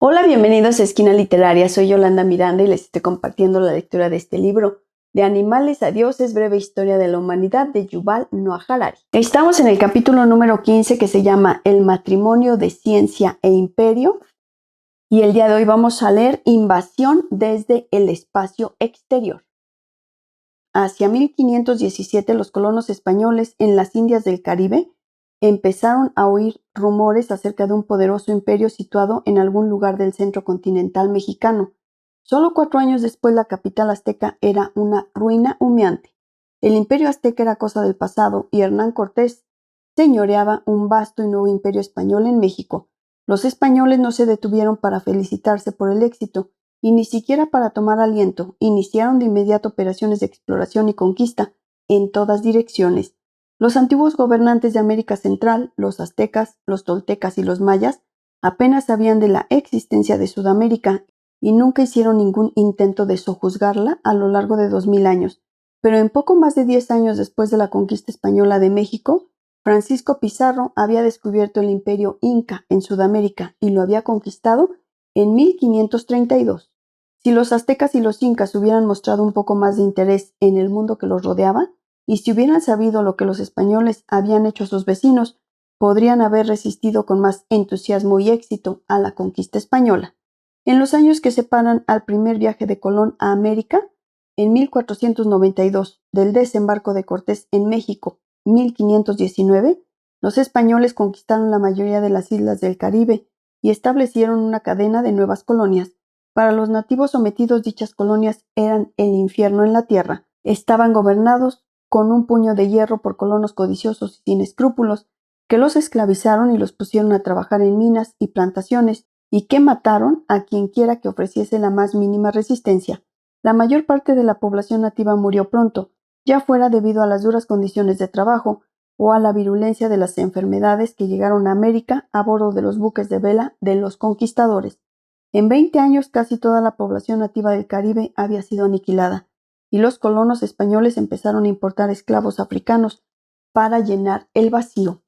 Hola, bienvenidos a Esquina Literaria. Soy Yolanda Miranda y les estoy compartiendo la lectura de este libro, De animales a dioses, breve historia de la humanidad, de Yuval Noah Harari. Estamos en el capítulo número 15 que se llama El matrimonio de ciencia e imperio. Y el día de hoy vamos a leer Invasión desde el espacio exterior. Hacia 1517 los colonos españoles en las Indias del Caribe empezaron a oír rumores acerca de un poderoso imperio situado en algún lugar del centro continental mexicano. Solo 4 años después la capital azteca era una ruina humeante. El imperio azteca era cosa del pasado y Hernán Cortés señoreaba un vasto y nuevo imperio español en México. Los españoles no se detuvieron para felicitarse por el éxito y ni siquiera para tomar aliento. Iniciaron de inmediato operaciones de exploración y conquista en todas direcciones. Los antiguos gobernantes de América Central, los aztecas, los toltecas y los mayas, apenas sabían de la existencia de Sudamérica y nunca hicieron ningún intento de sojuzgarla a lo largo de 2000 años. Pero en poco más de 10 años después de la conquista española de México, Francisco Pizarro había descubierto el imperio Inca en Sudamérica y lo había conquistado en 1532. Si los aztecas y los incas hubieran mostrado un poco más de interés en el mundo que los rodeaba, y si hubieran sabido lo que los españoles habían hecho a sus vecinos, podrían haber resistido con más entusiasmo y éxito a la conquista española. En los años que separan al primer viaje de Colón a América, en 1492, del desembarco de Cortés en México, 1519, los españoles conquistaron la mayoría de las islas del Caribe y establecieron una cadena de nuevas colonias. Para los nativos sometidos, dichas colonias eran el infierno en la tierra. Estaban gobernados con un puño de hierro por colonos codiciosos y sin escrúpulos, que los esclavizaron y los pusieron a trabajar en minas y plantaciones, y que mataron a quienquiera que ofreciese la más mínima resistencia. La mayor parte de la población nativa murió pronto, ya fuera debido a las duras condiciones de trabajo o a la virulencia de las enfermedades que llegaron a América a bordo de los buques de vela de los conquistadores. En 20 años casi toda la población nativa del Caribe había sido aniquilada, y los colonos españoles empezaron a importar esclavos africanos para llenar el vacío.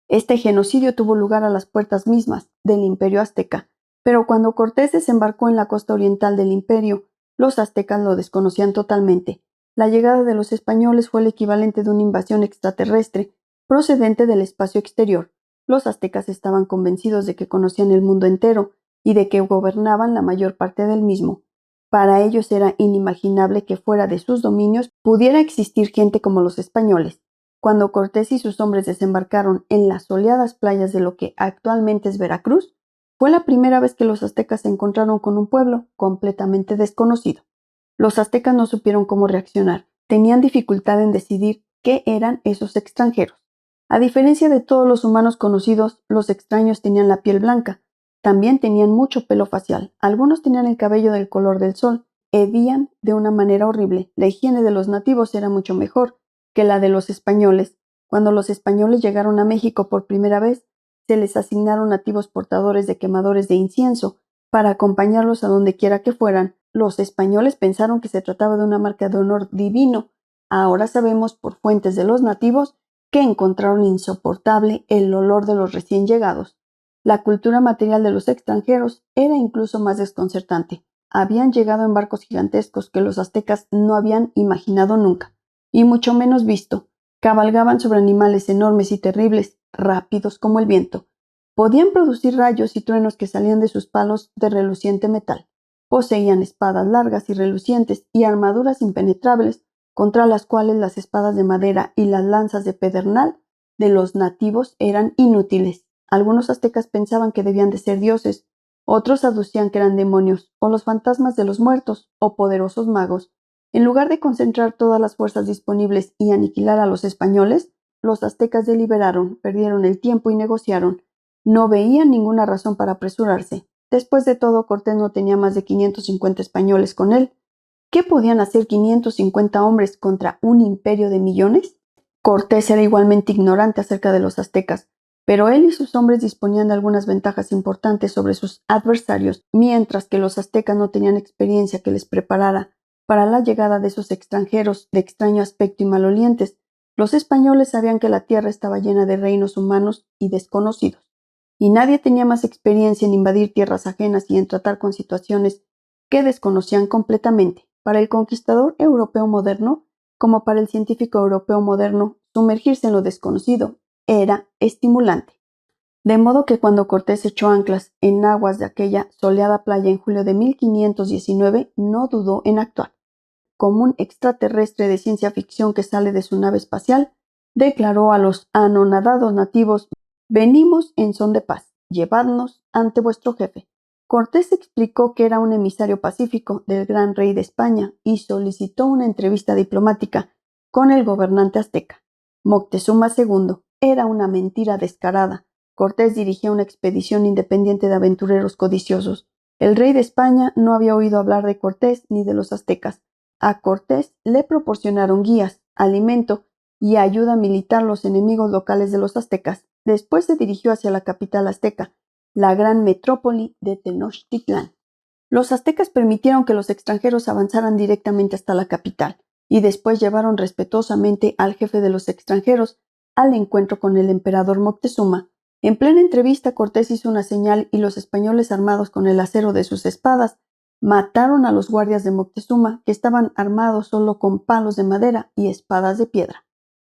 Este genocidio tuvo lugar a las puertas mismas del imperio azteca, pero cuando Cortés desembarcó en la costa oriental del imperio, los aztecas lo desconocían totalmente. La llegada de los españoles fue el equivalente de una invasión extraterrestre procedente del espacio exterior. Los aztecas estaban convencidos de que conocían el mundo entero y de que gobernaban la mayor parte del mismo. Para ellos era inimaginable que fuera de sus dominios pudiera existir gente como los españoles. Cuando Cortés y sus hombres desembarcaron en las soleadas playas de lo que actualmente es Veracruz, fue la primera vez que los aztecas se encontraron con un pueblo completamente desconocido. Los aztecas no supieron cómo reaccionar. Tenían dificultad en decidir qué eran esos extranjeros. A diferencia de todos los humanos conocidos, los extraños tenían la piel blanca. También tenían mucho pelo facial. Algunos tenían el cabello del color del sol. Hedían de una manera horrible. La higiene de los nativos era mucho mejor que la de los españoles. Cuando los españoles llegaron a México por primera vez, se les asignaron nativos portadores de quemadores de incienso para acompañarlos a donde quiera que fueran. Los españoles pensaron que se trataba de una marca de honor divino. Ahora sabemos por fuentes de los nativos que encontraron insoportable el olor de los recién llegados. La cultura material de los extranjeros era incluso más desconcertante. Habían llegado en barcos gigantescos que los aztecas no habían imaginado nunca, y mucho menos visto. Cabalgaban sobre animales enormes y terribles, rápidos como el viento. Podían producir rayos y truenos que salían de sus palos de reluciente metal. Poseían espadas largas y relucientes y armaduras impenetrables, contra las cuales las espadas de madera y las lanzas de pedernal de los nativos eran inútiles. Algunos aztecas pensaban que debían de ser dioses, otros aducían que eran demonios, o los fantasmas de los muertos, o poderosos magos. En lugar de concentrar todas las fuerzas disponibles y aniquilar a los españoles, los aztecas deliberaron, perdieron el tiempo y negociaron. No veían ninguna razón para apresurarse. Después de todo, Cortés no tenía más de 550 españoles con él. ¿Qué podían hacer 550 hombres contra un imperio de millones? Cortés era igualmente ignorante acerca de los aztecas, pero él y sus hombres disponían de algunas ventajas importantes sobre sus adversarios, mientras que los aztecas no tenían experiencia que les preparara para la llegada de esos extranjeros de extraño aspecto y malolientes. Los españoles sabían que la tierra estaba llena de reinos humanos y desconocidos. y nadie tenía más experiencia en invadir tierras ajenas y en tratar con situaciones que desconocían completamente. Para el conquistador europeo moderno, como para el científico europeo moderno, sumergirse en lo desconocido era estimulante. De modo que cuando Cortés echó anclas en aguas de aquella soleada playa en julio de 1519, no dudó en actuar. Como un extraterrestre de ciencia ficción que sale de su nave espacial, declaró a los anonadados nativos: «Venimos en son de paz, llevadnos ante vuestro jefe». Cortés explicó que era un emisario pacífico del gran rey de España y solicitó una entrevista diplomática con el gobernante azteca, Moctezuma II. Era una mentira descarada. Cortés dirigía una expedición independiente de aventureros codiciosos. El rey de España no había oído hablar de Cortés ni de los aztecas. A Cortés le proporcionaron guías, alimento y ayuda militar los enemigos locales de los aztecas. Después se dirigió hacia la capital azteca, la gran metrópoli de Tenochtitlán. Los aztecas permitieron que los extranjeros avanzaran directamente hasta la capital y después llevaron respetuosamente al jefe de los extranjeros al encuentro con el emperador Moctezuma. En plena entrevista, Cortés hizo una señal y los españoles, armados con el acero de sus espadas, mataron a los guardias de Moctezuma, que estaban armados solo con palos de madera y espadas de piedra.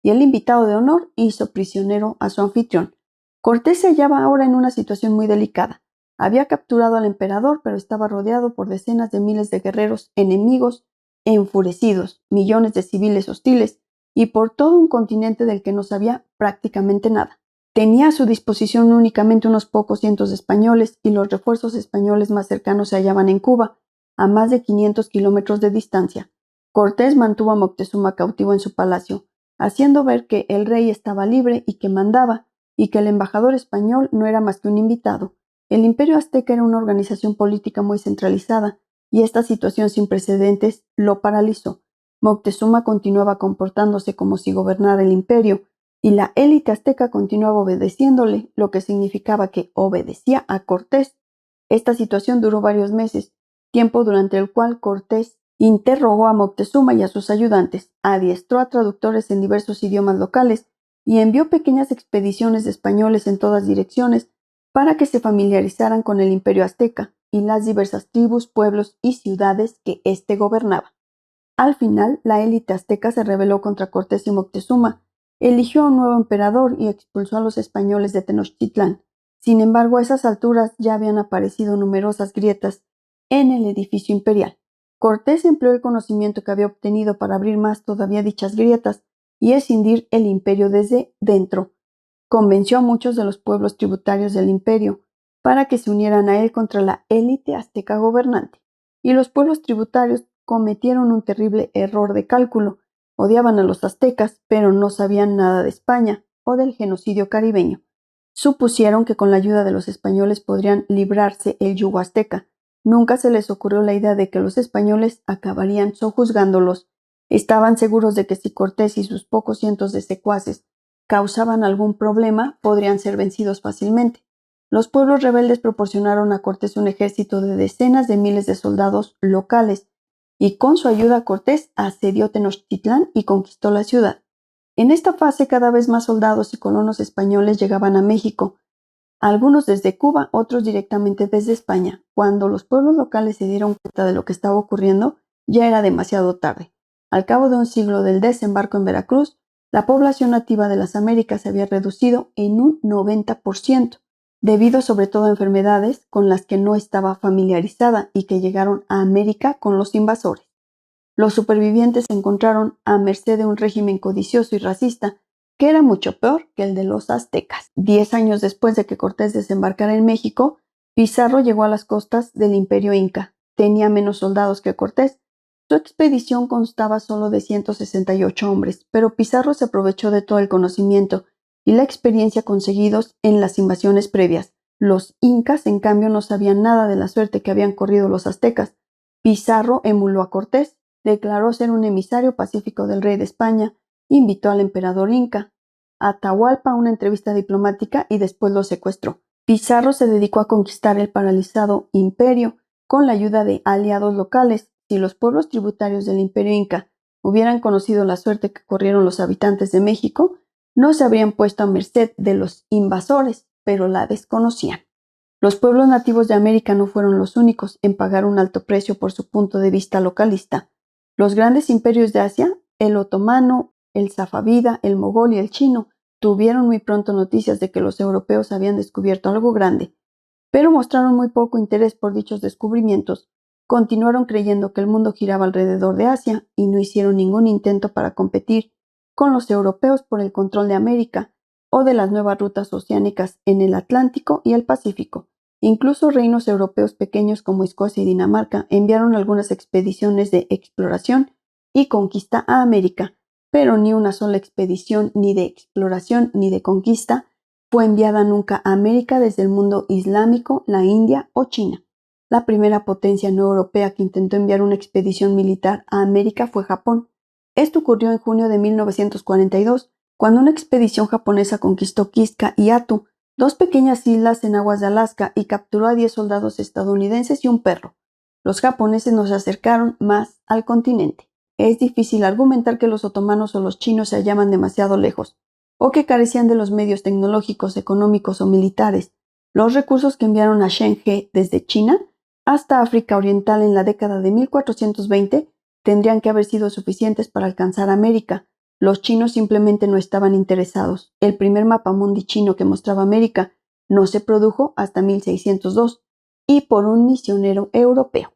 Y el invitado de honor hizo prisionero a su anfitrión. Cortés se hallaba ahora en una situación muy delicada. Había capturado al emperador, pero estaba rodeado por decenas de miles de guerreros enemigos enfurecidos, millones de civiles hostiles y por todo un continente del que no sabía prácticamente nada. Tenía a su disposición únicamente unos pocos cientos de españoles y los refuerzos españoles más cercanos se hallaban en Cuba, a más de 500 kilómetros de distancia. Cortés mantuvo a Moctezuma cautivo en su palacio, haciendo ver que el rey estaba libre y que mandaba, y que el embajador español no era más que un invitado. El imperio azteca era una organización política muy centralizada, y esta situación sin precedentes lo paralizó. Moctezuma continuaba comportándose como si gobernara el imperio, y la élite azteca continuaba obedeciéndole, lo que significaba que obedecía a Cortés. Esta situación duró varios meses, tiempo durante el cual Cortés interrogó a Moctezuma y a sus ayudantes, adiestró a traductores en diversos idiomas locales y envió pequeñas expediciones de españoles en todas direcciones para que se familiarizaran con el imperio azteca y las diversas tribus, pueblos y ciudades que éste gobernaba. Al final, la élite azteca se rebeló contra Cortés y Moctezuma, eligió a un nuevo emperador y expulsó a los españoles de Tenochtitlán. Sin embargo, a esas alturas ya habían aparecido numerosas grietas en el edificio imperial. Cortés empleó el conocimiento que había obtenido para abrir más todavía dichas grietas y escindir el imperio desde dentro. Convenció a muchos de los pueblos tributarios del imperio para que se unieran a él contra la élite azteca gobernante. Y los pueblos tributarios cometieron un terrible error de cálculo. Odiaban a los aztecas, pero no sabían nada de España o del genocidio caribeño. Supusieron que con la ayuda de los españoles podrían librarse el yugo azteca. Nunca se les ocurrió la idea de que los españoles acabarían sojuzgándolos. Estaban seguros de que si Cortés y sus pocos cientos de secuaces causaban algún problema, podrían ser vencidos fácilmente. Los pueblos rebeldes proporcionaron a Cortés un ejército de decenas de miles de soldados locales, y con su ayuda Cortés asedió Tenochtitlán y conquistó la ciudad. En esta fase cada vez más soldados y colonos españoles llegaban a México, algunos desde Cuba, otros directamente desde España. Cuando los pueblos locales se dieron cuenta de lo que estaba ocurriendo, ya era demasiado tarde. Al cabo de un siglo del desembarco en Veracruz, la población nativa de las Américas se había reducido en un 90%, debido sobre todo a enfermedades con las que no estaba familiarizada y que llegaron a América con los invasores. Los supervivientes se encontraron a merced de un régimen codicioso y racista, que era mucho peor que el de los aztecas. 10 años después de que Cortés desembarcara en México, Pizarro llegó a las costas del Imperio Inca. Tenía menos soldados que Cortés. Su expedición constaba solo de 168 hombres, pero Pizarro se aprovechó de todo el conocimiento y la experiencia conseguidos en las invasiones previas. Los incas, en cambio, no sabían nada de la suerte que habían corrido los aztecas. Pizarro emuló a Cortés, declaró ser un emisario pacífico del rey de España, invitó al emperador inca a Atahualpa a una entrevista diplomática y después lo secuestró. Pizarro se dedicó a conquistar el paralizado imperio con la ayuda de aliados locales. Si los pueblos tributarios del imperio inca hubieran conocido la suerte que corrieron los habitantes de México, no se habrían puesto a merced de los invasores, pero la desconocían. Los pueblos nativos de América no fueron los únicos en pagar un alto precio por su punto de vista localista. Los grandes imperios de Asia, el otomano, el safávida, el mogol y el chino, tuvieron muy pronto noticias de que los europeos habían descubierto algo grande, pero mostraron muy poco interés por dichos descubrimientos. Continuaron creyendo que el mundo giraba alrededor de Asia y no hicieron ningún intento para competir con los europeos por el control de América o de las nuevas rutas oceánicas en el Atlántico y el Pacífico. Incluso reinos europeos pequeños como Escocia y Dinamarca enviaron algunas expediciones de exploración y conquista a América, pero ni una sola expedición ni de exploración ni de conquista fue enviada nunca a América desde el mundo islámico, la India o China. La primera potencia no europea que intentó enviar una expedición militar a América fue Japón. Esto ocurrió en junio de 1942, cuando una expedición japonesa conquistó Kiska y Attu, dos pequeñas islas en aguas de Alaska, y capturó a 10 soldados estadounidenses y un perro. Los japoneses no se acercaron más al continente. Es difícil argumentar que los otomanos o los chinos se hallaban demasiado lejos, o que carecían de los medios tecnológicos, económicos o militares. Los recursos que enviaron a Shen He desde China hasta África Oriental en la década de 1420 tendrían que haber sido suficientes para alcanzar América. Los chinos simplemente no estaban interesados. El primer mapamundi chino que mostraba América no se produjo hasta 1602 y por un misionero europeo.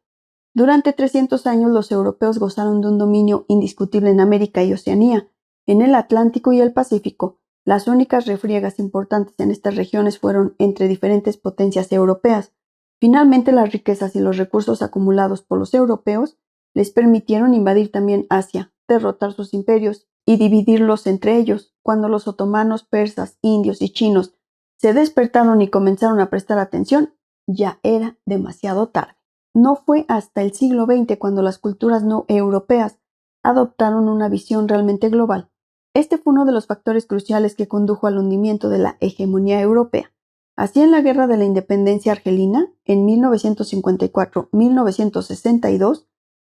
Durante 300 años los europeos gozaron de un dominio indiscutible en América y Oceanía. En el Atlántico y el Pacífico, las únicas refriegas importantes en estas regiones fueron entre diferentes potencias europeas. Finalmente, las riquezas y los recursos acumulados por los europeos les permitieron invadir también Asia, derrotar sus imperios y dividirlos entre ellos. Cuando los otomanos, persas, indios y chinos se despertaron y comenzaron a prestar atención, ya era demasiado tarde. No fue hasta el siglo XX cuando las culturas no europeas adoptaron una visión realmente global. Este fue uno de los factores cruciales que condujo al hundimiento de la hegemonía europea. Así, en la Guerra de la Independencia Argelina, en 1954-1962,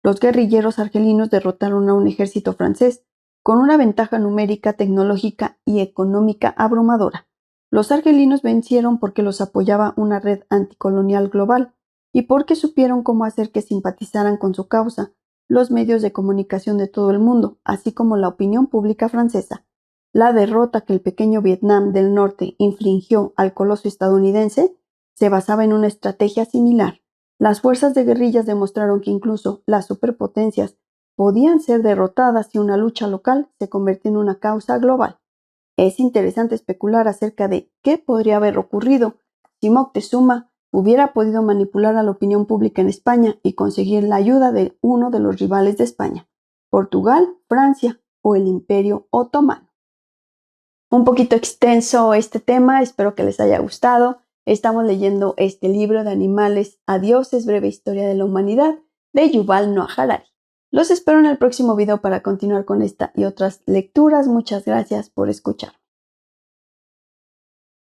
los guerrilleros argelinos derrotaron a un ejército francés con una ventaja numérica, tecnológica y económica abrumadora. Los argelinos vencieron porque los apoyaba una red anticolonial global y porque supieron cómo hacer que simpatizaran con su causa los medios de comunicación de todo el mundo, así como la opinión pública francesa. La derrota que el pequeño Vietnam del Norte infligió al coloso estadounidense se basaba en una estrategia similar. Las fuerzas de guerrillas demostraron que incluso las superpotencias podían ser derrotadas si una lucha local se convertía en una causa global. Es interesante especular acerca de qué podría haber ocurrido si Moctezuma hubiera podido manipular a la opinión pública en España y conseguir la ayuda de uno de los rivales de España, Portugal, Francia o el Imperio Otomano. Un poquito extenso este tema, espero que les haya gustado. Estamos leyendo este libro de Animales a Dioses, breve historia de la humanidad, de Yuval Noah Harari. Los espero en el próximo video para continuar con esta y otras lecturas. Muchas gracias por escuchar.